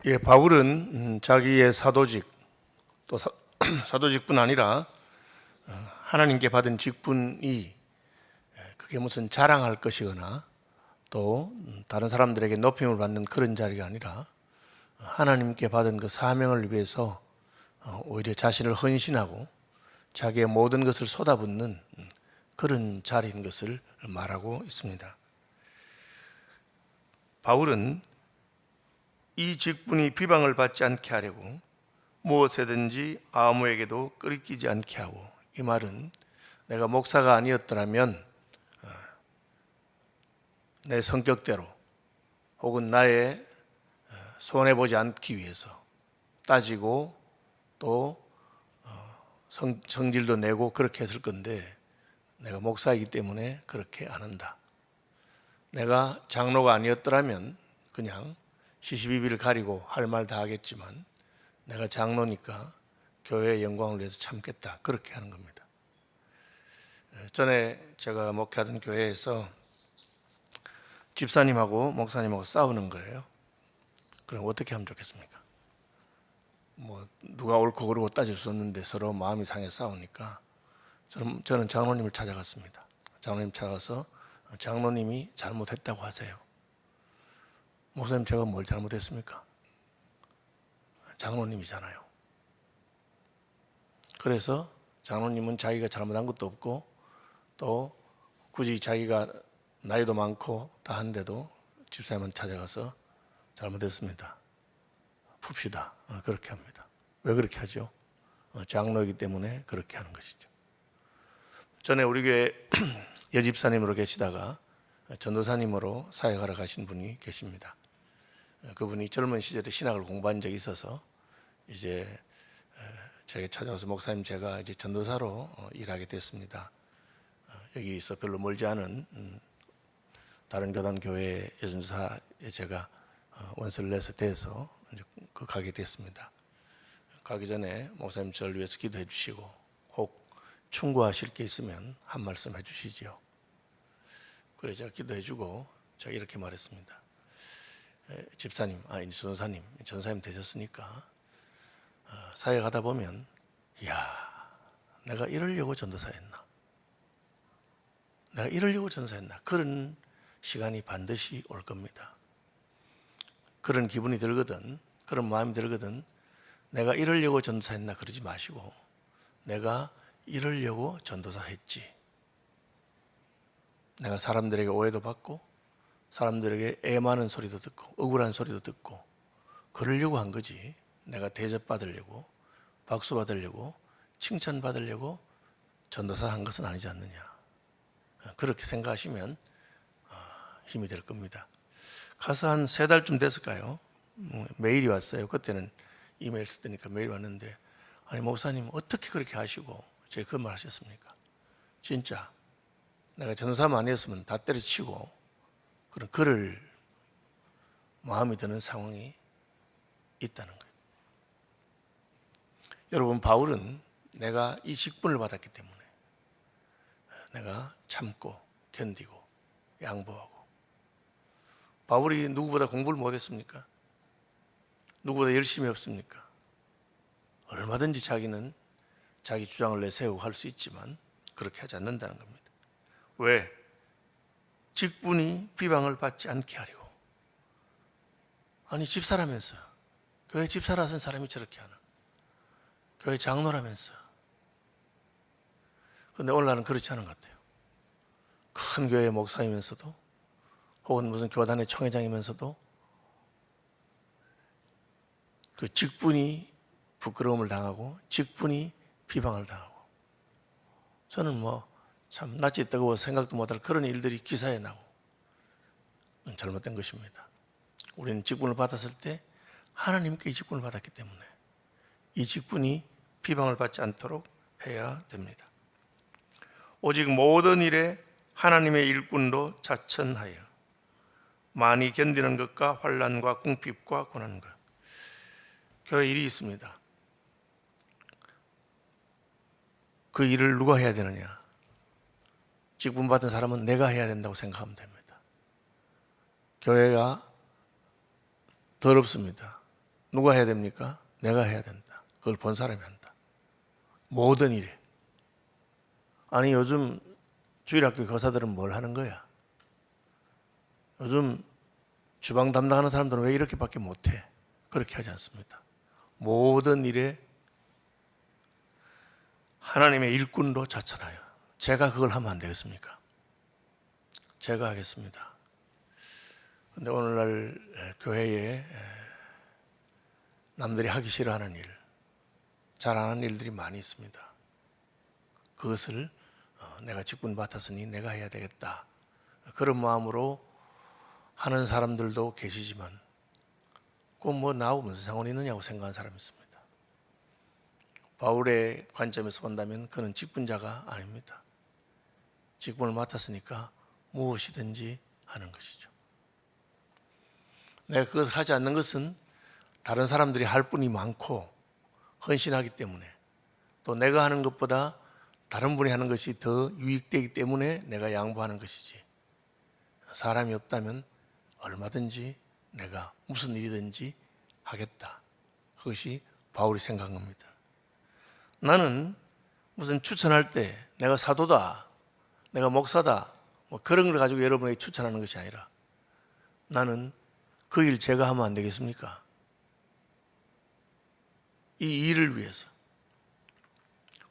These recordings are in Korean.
예, 바울은 자기의 사도직 또 사도직뿐 아니라 하나님께 받은 직분이 그게 무슨 자랑할 것이거나 또 다른 사람들에게 높임을 받는 그런 자리가 아니라 하나님께 받은 그 사명을 위해서 오히려 자신을 헌신하고 자기의 모든 것을 쏟아붓는 그런 자리인 것을 말하고 있습니다. 바울은 이 직분이 비방을 받지 않게 하려고 무엇에든지 아무에게도 끄리끼지 않게 하고, 이 말은 내가 목사가 아니었더라면 내 성격대로 혹은 나의 손해보지 않기 위해서 따지고 또 성질도 내고 그렇게 했을 건데, 내가 목사이기 때문에 그렇게 안 한다. 내가 장로가 아니었더라면 그냥 시시비비를 가리고 할 말 다 하겠지만 내가 장로니까 교회의 영광을 위해서 참겠다, 그렇게 하는 겁니다. 전에 제가 목회하던 교회에서 집사님하고 목사님하고 싸우는 거예요. 그럼 어떻게 하면 좋겠습니까? 뭐 누가 옳고 그르고 따질 수 없는데 서로 마음이 상해 싸우니까 저는 장로님을 찾아갔습니다. 장로님 찾아가서 장로님이 잘못했다고 하세요. 목사님, 제가 뭘 잘못했습니까? 장로님이잖아요. 그래서 장로님은 자기가 잘못한 것도 없고 또 굳이 자기가 나이도 많고 다 한데도 집사님한테 찾아가서 잘못했습니다, 풉시다, 그렇게 합니다. 왜 그렇게 하죠? 장로이기 때문에 그렇게 하는 것이죠. 전에 우리 교회 여집사님으로 계시다가 전도사님으로 사역하러 가신 분이 계십니다. 그분이 젊은 시절에 신학을 공부한 적이 있어서 이제 제게 찾아와서, 목사님, 제가 이제 전도사로 일하게 됐습니다. 여기서 별로 멀지 않은 다른 교단 교회 여전도사에 제가 원서를 내서 대서 가게 됐습니다. 가기 전에 목사님 저를 위해서 기도해 주시고 혹 충고하실 게 있으면 한 말씀 해 주시지요. 그래서 제가 기도해 주고 제가 이렇게 말했습니다. 집사님, 전도사님 되셨으니까 사역하다 보면, 이야, 내가 이러려고 전도사했나? 내가 이러려고 전도사했나? 그런 시간이 반드시 올 겁니다. 그런 기분이 들거든, 그런 마음이 들거든, 내가 이러려고 전도사했나 그러지 마시고, 내가 이러려고 전도사했지. 내가 사람들에게 오해도 받고 사람들에게 애 많은 소리도 듣고 억울한 소리도 듣고 그러려고 한 거지, 내가 대접받으려고 박수 받으려고 칭찬받으려고 전도사 한 것은 아니지 않느냐. 그렇게 생각하시면 힘이 될 겁니다. 가서 한 3달쯤 됐을까요? 메일이 왔어요. 그때는 이메일 쓸 때니까 메일 왔는데, 아니 목사님 어떻게 그렇게 하시고 제가 그 말 하셨습니까? 진짜 내가 전도사만 아니었으면 다 때려치고 그런 그럴 마음이 드는 상황이 있다는 거예요. 여러분, 바울은 내가 이 직분을 받았기 때문에 내가 참고 견디고 양보하고. 바울이 누구보다 공부를 못했습니까? 누구보다 열심히 했습니까? 얼마든지 자기는 자기 주장을 내세우고 할 수 있지만 그렇게 하지 않는다는 겁니다. 왜? 직분이 비방을 받지 않게 하려고. 아니, 집사라면서, 교회 집사라는 사람이 저렇게 하나? 교회 장로라면서. 그런데 오늘날은 그렇지 않은 것 같아요. 큰 교회 목사이면서도 혹은 무슨 교단의 총회장이면서도 그 직분이 부끄러움을 당하고 직분이 비방을 당하고, 저는 참 낯이 뜨거워 생각도 못할 그런 일들이 기사에 나고, 잘못된 것입니다. 우리는 직분을 받았을 때 하나님께 이 직분을 받았기 때문에 이 직분이 비방을 받지 않도록 해야 됩니다. 오직 모든 일에 하나님의 일꾼로 자천하여 많이 견디는 것과 환난과 궁핍과 고난과. 교회 일이 있습니다. 그 일을 누가 해야 되느냐? 직분 받은 사람은 내가 해야 된다고 생각하면 됩니다. 교회가 더럽습니다. 누가 해야 됩니까? 내가 해야 된다. 그걸 본 사람이 한다. 모든 일에. 아니 요즘 주일학교 교사들은 뭘 하는 거야? 요즘 주방 담당하는 사람들은 왜 이렇게밖에 못해? 그렇게 하지 않습니다. 모든 일에 하나님의 일꾼으로 자천하여. 제가 그걸 하면 안 되겠습니까? 제가 하겠습니다. 그런데 오늘날 교회에 남들이 하기 싫어하는 일, 잘 안 하는 일들이 많이 있습니다. 그것을 내가 직분 맡았으니 내가 해야 되겠다. 그런 마음으로 하는 사람들도 계시지만 그건 뭐 나하고 무슨 상관이 있느냐고 생각하는 사람이 있습니다. 바울의 관점에서 본다면 그는 직분자가 아닙니다. 직분을 맡았으니까 무엇이든지 하는 것이죠. 내가 그것을 하지 않는 것은 다른 사람들이 할 분이 많고 헌신하기 때문에, 또 내가 하는 것보다 다른 분이 하는 것이 더 유익되기 때문에 내가 양보하는 것이지, 사람이 없다면 얼마든지 내가 무슨 일이든지 하겠다. 그것이 바울이 생각한 겁니다. 나는 무슨 추천할 때 내가 사도다, 내가 목사다, 뭐 그런 걸 가지고 여러분에게 추천하는 것이 아니라, 나는 그 일 제가 하면 안 되겠습니까? 이 일을 위해서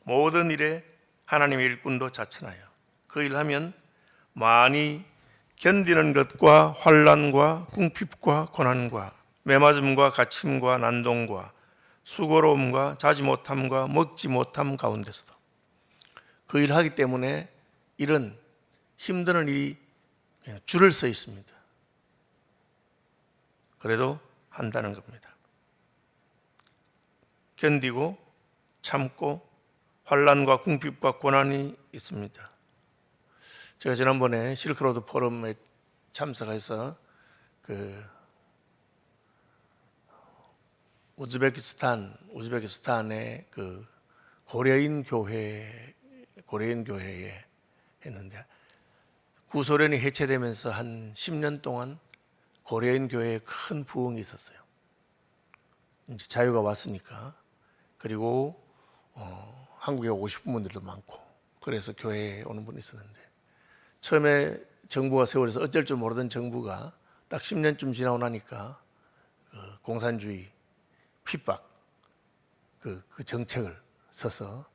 모든 일에 하나님의 일꾼도 자천하여 그 일을 하면 많이 견디는 것과 환난과 궁핍과 고난과 매맞음과 갇힘과 난동과 수고로움과 자지 못함과 먹지 못함 가운데서도 그 일을 하기 때문에 이런 힘드는 일이 줄을 서 있습니다. 그래도 한다는 겁니다. 견디고 참고 환난과 궁핍과 고난이 있습니다. 제가 지난번에 실크로드 포럼에 참석해서 우즈베키스탄의 그 고려인 교회에 했는데, 구소련이 해체되면서 한 10년 동안 고려인 교회에 큰 부흥이 있었어요. 이제 자유가 왔으니까. 그리고 한국에 오고 싶은 분들도 많고, 그래서 교회에 오는 분이 있었는데, 처음에 정부가 세월해서 어쩔 줄 모르던 정부가 딱 10년쯤 지나고 나니까 공산주의 핍박 그 정책을 써서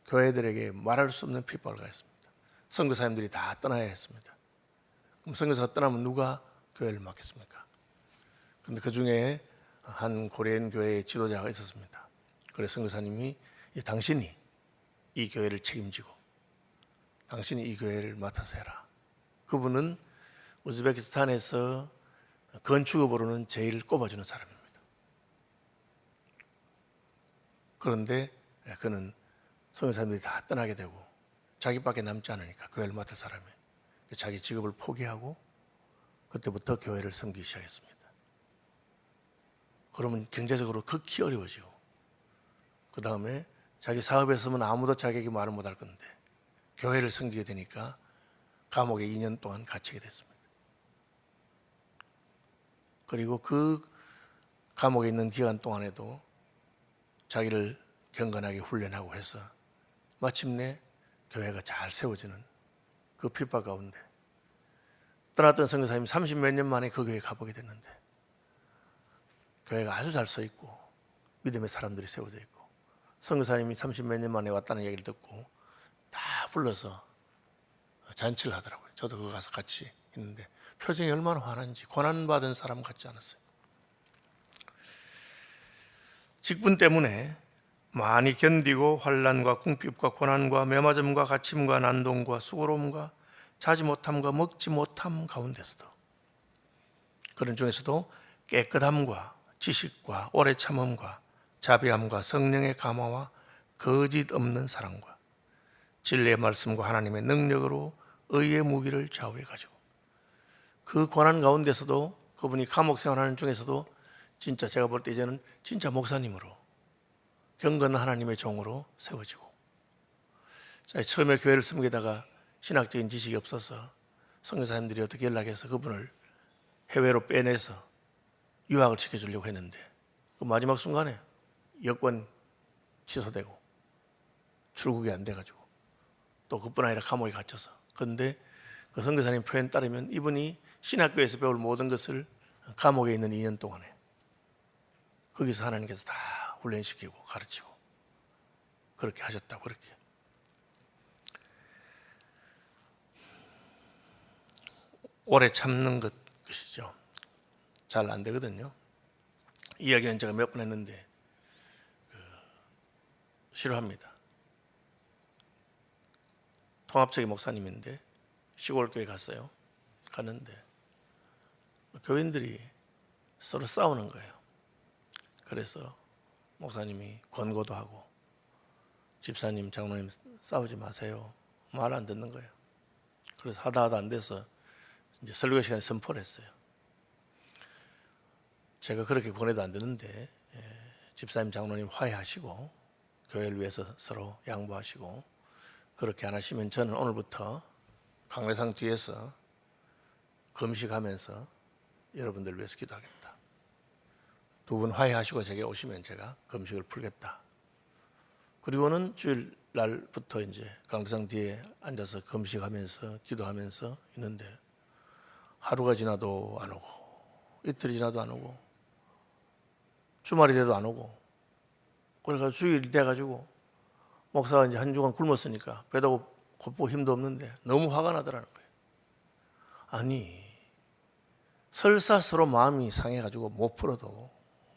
교회들에게 말할 수 없는 핍박을 가했습니다. 선교사님들이 다 떠나야 했습니다. 그럼 선교사가 떠나면 누가 교회를 맡겠습니까? 그런데 그 중에 한 고려인 교회의 지도자가 있었습니다. 그래서 선교사님이 당신이 이 교회를 책임지고 당신이 이 교회를 맡아서 해라. 그분은 우즈베키스탄에서 건축업으로는 제일 꼽아주는 사람입니다. 그런데 그는 선교사님들이 다 떠나게 되고 자기밖에 남지 않으니까 교회를 맡을 사람이 자기 직업을 포기하고 그때부터 교회를 섬기기 시작했습니다. 그러면 경제적으로 극히 어려워지고, 그 다음에 자기 사업에 서면 아무도 자기에게 말을 못할 건데 교회를 섬기게 되니까 감옥에 2년 동안 갇히게 됐습니다. 그리고 그 감옥에 있는 기간 동안에도 자기를 경건하게 훈련하고 해서 마침내 교회가 잘 세워지는 그 핍박 가운데 떠났던 선교사님이 30몇 년 만에 그 교회에 가보게 됐는데 교회가 아주 잘 서 있고 믿음의 사람들이 세워져 있고, 선교사님이 30몇 년 만에 왔다는 얘기를 듣고 다 불러서 잔치를 하더라고요. 저도 거기 가서 같이 있는데 표정이 얼마나 환한지, 고난받은 사람 같지 않았어요. 직분 때문에 많이 견디고 환난과 궁핍과 고난과 매맞음과 갇힘과 난동과 수고로움과 자지 못함과 먹지 못함 가운데서도, 그런 중에서도 깨끗함과 지식과 오래 참음과 자비함과 성령의 감화와 거짓 없는 사랑과 진리의 말씀과 하나님의 능력으로 의의 무기를 좌우해 가지고, 그 고난 가운데서도 그분이 감옥 생활하는 중에서도 진짜 제가 볼 때 이제는 진짜 목사님으로 경건한 하나님의 종으로 세워지고, 처음에 교회를 섬기다가 신학적인 지식이 없어서 선교사님들이 어떻게 연락해서 그분을 해외로 빼내서 유학을 시켜주려고 했는데 그 마지막 순간에 여권 취소되고 출국이 안 돼가지고 또 그뿐 아니라 감옥에 갇혀서. 그런데 그 선교사님 표현 따르면 이분이 신학교에서 배울 모든 것을 감옥에 있는 2년 동안에 거기서 하나님께서 다 훈련시키고 가르치고 그렇게 하셨다고. 그렇게 오래 참는 것이죠. 잘 안 되거든요. 이야기는 제가 몇 번 했는데 싫어합니다. 통합적인 목사님인데 시골 교회 갔어요. 갔는데 교인들이 서로 싸우는 거예요. 그래서 목사님이 권고도 하고 집사님, 장로님 싸우지 마세요. 말 안 듣는 거예요. 그래서 하다 안 돼서 이제 설교 시간에 선포를 했어요. 제가 그렇게 권해도 안 되는데 집사님, 장로님 화해하시고 교회를 위해서 서로 양보하시고 그렇게 안 하시면 저는 오늘부터 강례상 뒤에서 금식하면서 여러분들을 위해서 기도하겠다. 두 분 화해하시고 제게 오시면 제가 금식을 풀겠다. 그리고는 주일 날부터 이제 강례상 뒤에 앉아서 금식하면서 기도하면서 있는데 하루가 지나도 안 오고 이틀이 지나도 안 오고 주말이 돼도 안 오고 그래가지고 주일이 돼가지고 목사가 이제 한 주간 굶었으니까 배도 고프고 힘도 없는데 너무 화가 나더라는 거예요. 아니 설사 서로 마음이 상해가지고 못 풀어도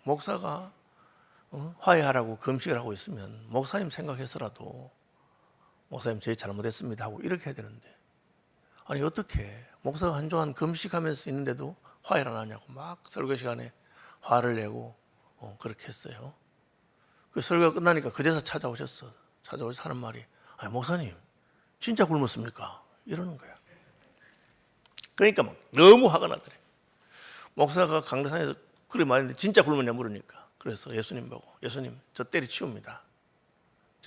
목사가 화해하라고 금식을 하고 있으면 목사님 생각해서라도 목사님 저희 잘못했습니다 하고 이렇게 해야 되는데 아니 어떻게 목사가 한 주간 금식하면서 있는데도 화해를 안 하냐고 막 설교 시간에 화를 내고 그렇게 했어요. 그 설교가 끝나니까 그제서 찾아오셔서 하는 말이 아니 목사님 진짜 굶었습니까? 이러는 거야. 그러니까 막 너무 화가 나더래. 목사가 강례산에서 그렇게 말했는데 진짜 굶었냐 물으니까 그래서 예수님 보고 예수님 저 때리치웁니다.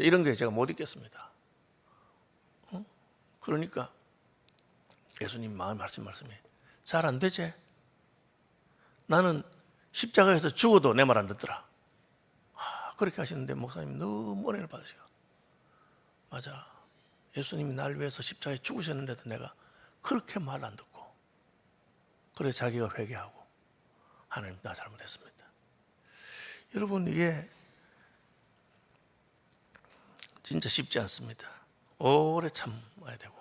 이런 게 제가 못 있겠습니다. 그러니까 예수님 말씀에 잘 안 되지? 나는 십자가에서 죽어도 내 말 안 듣더라. 그렇게 하시는데 목사님 너무 은혜를 받으시고 맞아. 예수님이 날 위해서 십자가에 죽으셨는데도 내가 그렇게 말 안 듣고 그래서 자기가 회개하고 하나님 나 잘못했습니다. 여러분 이게 진짜 쉽지 않습니다. 오래 참아야 되고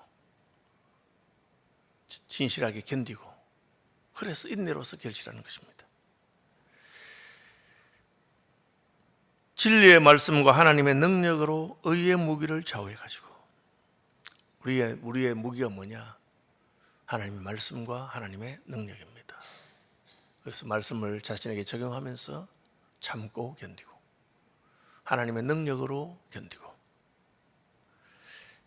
진실하게 견디고 그래서 인내로서 결실하는 것입니다. 진리의 말씀과 하나님의 능력으로 의의 무기를 좌우해 가지고 우리의 무기가 뭐냐? 하나님의 말씀과 하나님의 능력입니다. 그래서 말씀을 자신에게 적용하면서 참고 견디고 하나님의 능력으로 견디고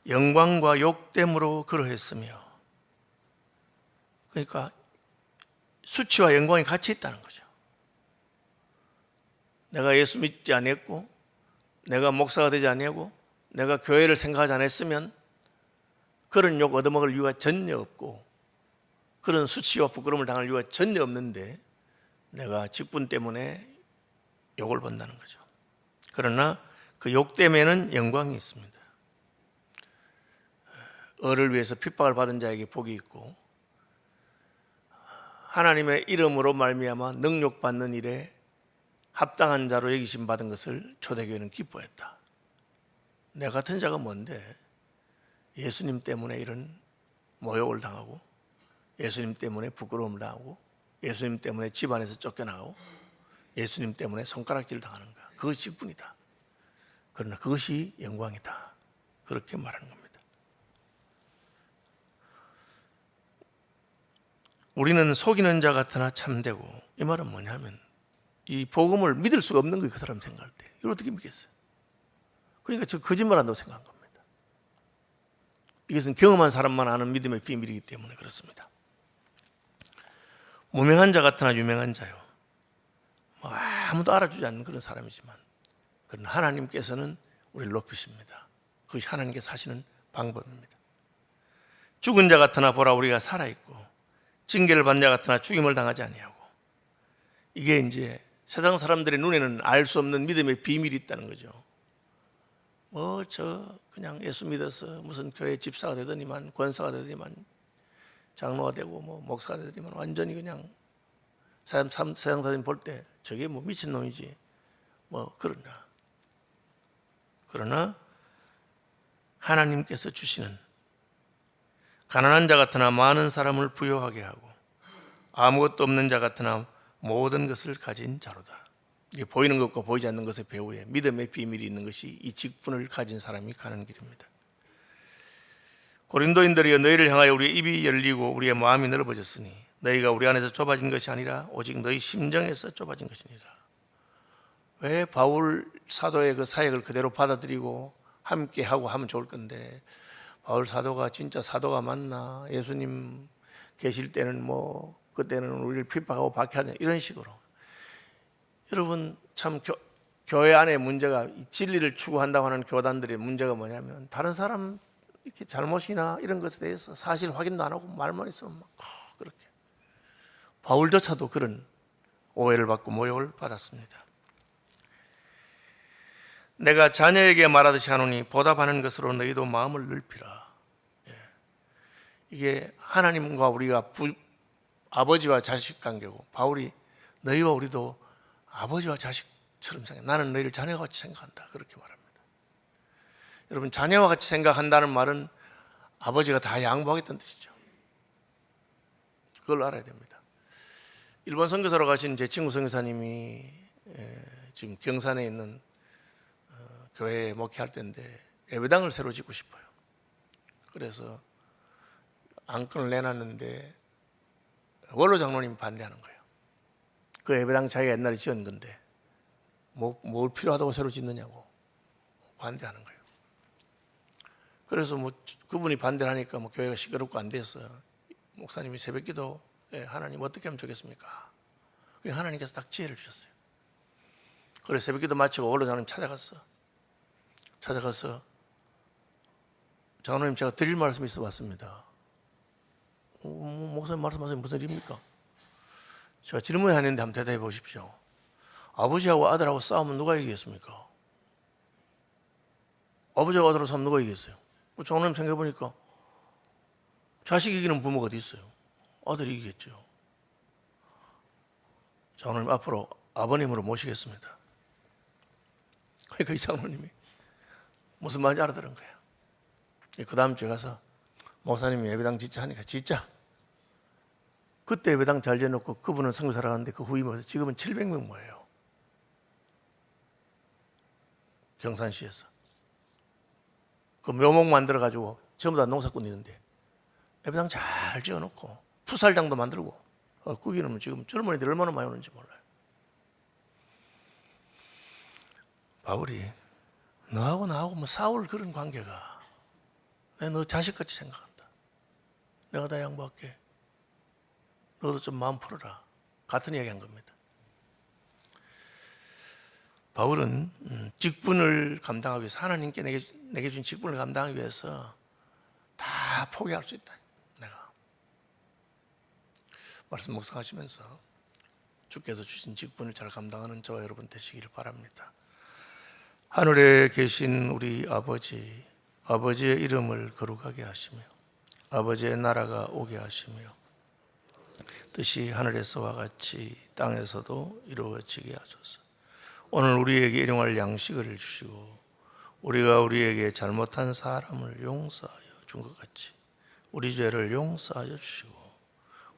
영광과 욕됨으로 그러했으며 그러니까 수치와 영광이 같이 있다는 거죠. 내가 예수 믿지 않았고 내가 목사가 되지 않았고 내가 교회를 생각하지 않았으면 그런 욕 얻어먹을 이유가 전혀 없고 그런 수치와 부끄러움을 당할 이유가 전혀 없는데 내가 직분 때문에 욕을 본다는 거죠. 그러나 그 욕 때문에는 영광이 있습니다. 을을 위해서 핍박을 받은 자에게 복이 있고 하나님의 이름으로 말미암아 능욕받는 일에 합당한 자로 여기심 받은 것을 초대교회는 기뻐했다. 내 같은 자가 뭔데 예수님 때문에 이런 모욕을 당하고 예수님 때문에 부끄러움을 당하고 예수님 때문에 집안에서 쫓겨나고 예수님 때문에 손가락질을 당하는가. 그것이 직분이다. 그러나 그것이 영광이다. 그렇게 말하는 겁니다. 우리는 속이는 자 같으나 참되고 이 말은 뭐냐면 이 복음을 믿을 수가 없는 거예요. 그 사람 생각할 때. 이걸 어떻게 믿겠어요? 그러니까 저 거짓말한다고 생각한 겁니다. 이것은 경험한 사람만 아는 믿음의 비밀이기 때문에 그렇습니다. 무명한 자 같으나 유명한 자요. 아무도 알아주지 않는 그런 사람이지만 그러나 하나님께서는 우리를 높이십니다. 그것이 하나님께서 하시는 방법입니다. 죽은 자 같으나 보라 우리가 살아있고 징계를 받는 자 같으나 죽임을 당하지 아니하고 이게 이제 세상 사람들의 눈에는 알 수 없는 믿음의 비밀이 있다는 거죠. 그냥 예수 믿어서 무슨 교회 집사가 되더니만, 권사가 되더니만, 장로가 되고 목사가 되더니만 완전히 그냥 세상 사람 볼 때 저게 미친놈이지 그러나 하나님께서 주시는 가난한 자 같으나 많은 사람을 부유하게 하고 아무것도 없는 자 같으나 모든 것을 가진 자로다. 이게 보이는 것과 보이지 않는 것의 배후에 믿음의 비밀이 있는 것이 이 직분을 가진 사람이 가는 길입니다. 고린도인들이여, 너희를 향하여 우리의 입이 열리고 우리의 마음이 넓어졌으니 너희가 우리 안에서 좁아진 것이 아니라 오직 너희 심정에서 좁아진 것이니라. 왜 바울 사도의 그 사역을 그대로 받아들이고 함께 하고 하면 좋을 건데, 바울 사도가 진짜 사도가 맞나? 예수님 계실 때는 그때는 우리를 핍박하고 박해하냐, 이런 식으로. 여러분, 참 교회 안에 문제가, 진리를 추구한다고 하는 교단들의 문제가 뭐냐면, 다른 사람 이렇게 잘못이나 이런 것에 대해서 사실 확인도 안 하고 말만 있으면 그렇게. 바울조차도 그런 오해를 받고 모욕을 받았습니다. 내가 자녀에게 말하듯이 하노니 보답하는 것으로 너희도 마음을 넓히라. 이게 하나님과 우리가 아버지와 자식 관계고, 바울이 너희와 우리도 아버지와 자식처럼 생각해. 나는 너희를 자녀와 같이 생각한다, 그렇게 말합니다. 여러분, 자녀와 같이 생각한다는 말은 아버지가 다 양보하겠다는 뜻이죠. 그걸 알아야 됩니다. 일본 선교사로 가신 제 친구 선교사님이 지금 경산에 있는 교회에 목회할 때인데 예배당을 새로 짓고 싶어요. 그래서 안건을 내놨는데 원로 장로님이 반대하는 거예요. 그 예배당 자기가 옛날에 지은 건데 뭘 필요하다고 새로 짓느냐고 반대하는 거예요. 그래서 그분이 반대를 하니까 교회가 시끄럽고 안 됐어요. 목사님이 새벽기도 하나님 어떻게 하면 좋겠습니까? 하나님께서 딱 지혜를 주셨어요. 그래서 새벽기도 마치고 원로 장로님 찾아가서 장로님, 제가 드릴 말씀이 있어 왔습니다. 목사님 말씀하세요. 무슨 일입니까? 제가 질문을 하는데 한번 대답해 보십시오. 아버지하고 아들하고 싸우면 누가 이기겠습니까? 아버지하고 아들하고 싸우면 누가 이기겠어요? 장로님 생각해 보니까 자식 이기는 부모가 어디 있어요? 아들이 이기겠죠. 장로님, 앞으로 아버님으로 모시겠습니다. 그러니까 이 장로님이 무슨 말인지 알아들은 거예요. 그 다음 주에 가서 목사님이 예배당 짓자 하니까 짓자. 그때 예배당 잘 지어놓고 그분은 선교사를 하는데 그 후임으로 지금은 700명 모여요. 경산시에서. 그 묘목 만들어가지고 전부 다 농사꾼 있는데 예배당 잘 지어놓고 풋살장도 만들고 거기는 지금 젊은이들 얼마나 많이 오는지 몰라요. 바울이 너하고 나하고 싸울 그런 관계가, 내가 너 자식같이 생각한다. 내가 다 양보할게. 너도 좀 마음 풀어라. 같은 이야기 한 겁니다. 바울은 직분을 감당하기 위해서, 하나님께 내게 준 직분을 감당하기 위해서 다 포기할 수 있다. 내가 말씀 묵상하시면서 주께서 주신 직분을 잘 감당하는 저와 여러분 되시기를 바랍니다. 하늘에 계신 우리 아버지, 아버지의 이름을 거룩하게 하시며 아버지의 나라가 오게 하시며 뜻이 하늘에서와 같이 땅에서도 이루어지게 하소서. 오늘 우리에게 일용할 양식을 주시고 우리가 우리에게 잘못한 사람을 용서하여 준 것 같이 우리 죄를 용서하여 주시고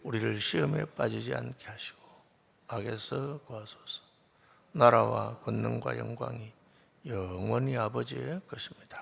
우리를 시험에 빠지지 않게 하시고 악에서 구하소서. 나라와 권능과 영광이 영원히 아버지의 것입니다.